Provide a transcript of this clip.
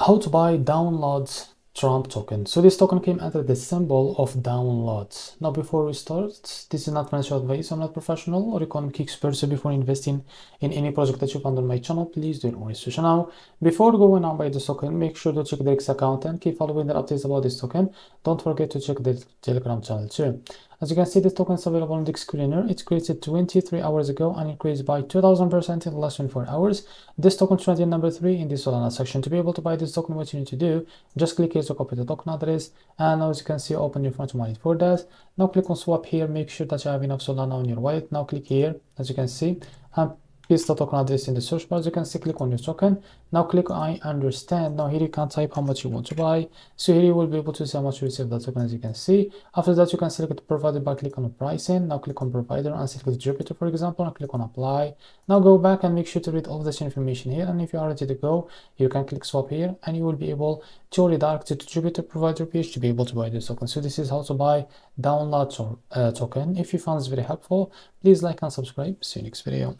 How to buy downloads Trump token. So this token came under the symbol of downloads. Now before we start, this is not financial advice. I'm not professional or economic expert, so before investing in any project that you find on my channel, please do your own research. Now before going on by this token, make sure to check the X account and keep following the updates about this token. Don't forget to check the Telegram channel too. As you can see, this token is available on the screener. It's created 23 hours ago and increased by 2000% in the last 24 hours. This token trending number 3 in the Solana section. To be able to buy this token, what you need to do, just click here to copy the token address, and now as you can see, open your front wallet for that. Now click on swap here, make sure that you have enough Solana on your wallet. Now click here, as you can see, and paste the token address in the search bar. As you can see, click on your token. Now click I understand. Now here you can type how much you want to buy. So here you will be able to see how much you receive the token, as you can see. After that, you can select the provider by click on pricing. Now click on provider and select Jupiter, for example, and click on apply. Now go back and make sure to read all this information here. And if you are ready to go, you can click swap here and you will be able to redirect it to Jupiter provider page to be able to buy this token. So this is how to buy download token. If you found this very helpful, please like and subscribe. See you next video.